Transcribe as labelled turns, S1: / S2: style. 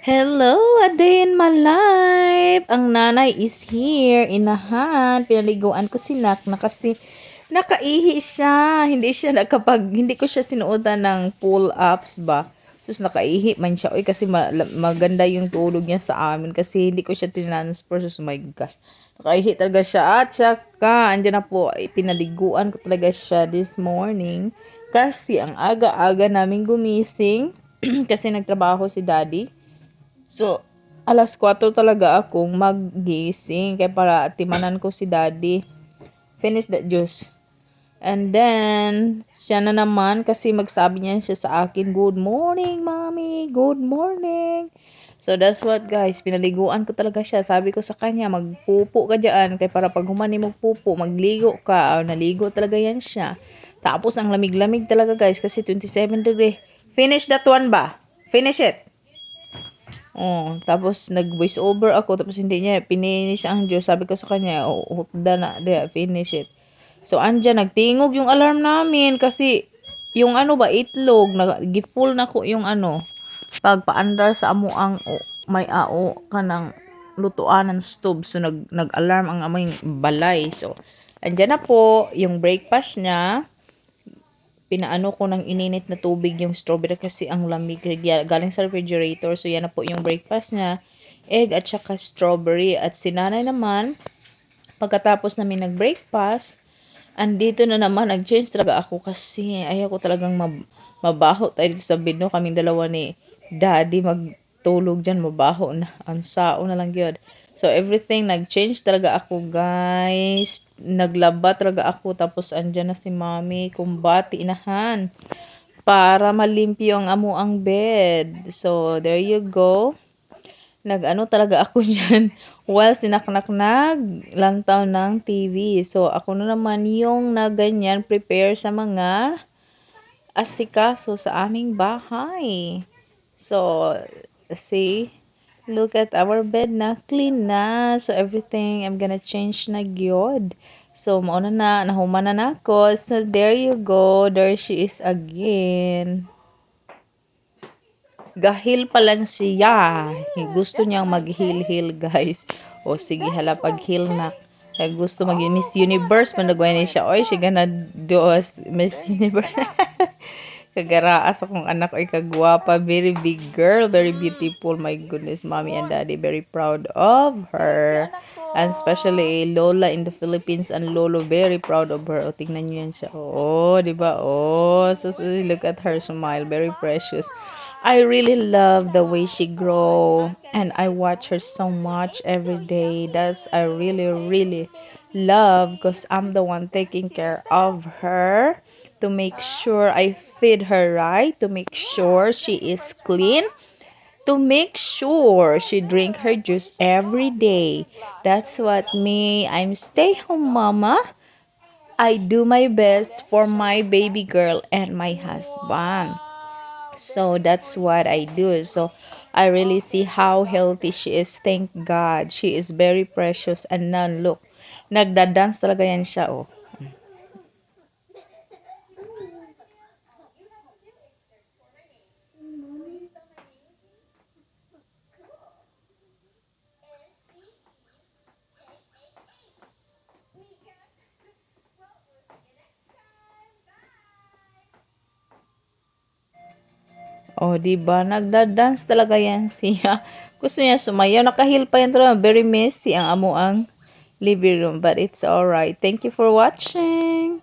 S1: Hello, a day in my life. Ang nanay is here, inahan. Pinaliguan ko si Nak na kasi nakaihi siya. Hindi ko siya sinuotan ng pull-ups ba. Sus, nakaihi man siya. Oy, kasi maganda yung tulog niya sa amin kasi hindi ko siya tinransfer. Sus, oh my gosh. Nakaihi talaga siya. At saka, andyan na po, pinaliguan ko talaga siya this morning. Kasi ang aga-aga namin gumising kasi nagtrabaho si daddy. So, alas 4 talaga akong maggising kaya para timanan ko si daddy. Finish that juice. And then, siya na naman kasi magsabi niya siya sa akin, "Good morning, mommy. Good morning." So, that's what guys. Pinaliguan ko talaga siya. Sabi ko sa kanya, magpupo ka dyan. Kaya para pag humani magpupo, magligo ka. Naligo talaga yan siya. Tapos, ang lamig-lamig talaga guys kasi 27 degree. Finish that one ba? Finish it. Oh, tapos nag-voice over ako tapos hindi niya finish ang Diyos. Sabi ko sa kanya, oh, hukda na, finish it. So andyan nagtingog yung alarm namin kasi yung ano ba itlog nag-full na ko yung ano pagpaandar sa amo ang may ao kanang lutuan ng stove. So nag-alarm ang aming balay. So andyan na po yung breakfast niya. Pinaano ko ng ininit na tubig yung strawberry kasi ang lamig galing sa refrigerator. So yan na po yung breakfast niya. Egg at saka strawberry. At si nanay naman, pagkatapos namin nag-breakfast, andito na naman, nag-change talaga ako kasi ayaw ko talagang mabaho tayo dito sa bed, no? Kaming dalawa ni daddy magtulog dyan, mabaho na. Ang sao na lang yun. So, everything, nag-change talaga ako, guys. Naglaba talaga ako. Tapos, andyan na si mami. Kumbati, inahan. Para malimpyo ang amo ang bed. So, there you go. Nag-ano talaga ako dyan. While sinaknak naglantaw ng TV. So, ako na naman yung naganyan prepare sa mga asikaso sa aming bahay. So, see, look at our bed na clean na. So, everything I'm gonna change na gyud. So, mauna na, nahuman na ako. So, there you go. There she is again. Gahil pa lang siya. Gusto niyang mag-heal-heal, guys. O sige, hala, pag-heal na. Gusto mag-Miss Universe. Managway niya siya. Oy, she gonna do us Miss Universe. Kagaraas akong anak ay kagwapa. Very big girl. Very beautiful. My goodness, mommy and daddy. Very proud of her. And especially Lola in the Philippines and Lolo. Very proud of her. O, tingnan niyo yan siya. Oh, di ba? Oh, so look at her smile. Very precious. I really love the way she grow and I watch her so much every day. That's I really love because I'm the one taking care of her to make sure I feed her right, to make sure she is clean, to make sure she drink her juice every day. That's what me. I'm stay home mama. I do my best for my baby girl and my husband. So that's what I do. So I really see how healthy she is. Thank God. She is very precious and none. Look, nagda-dance talaga yan siya, oh. Oh, di ba? Nagda-dance talaga yan siya. Gusto niya sumayaw. Nakahil pa yan talaga. Very messy ang amo ang living room. But it's alright. Thank you for watching.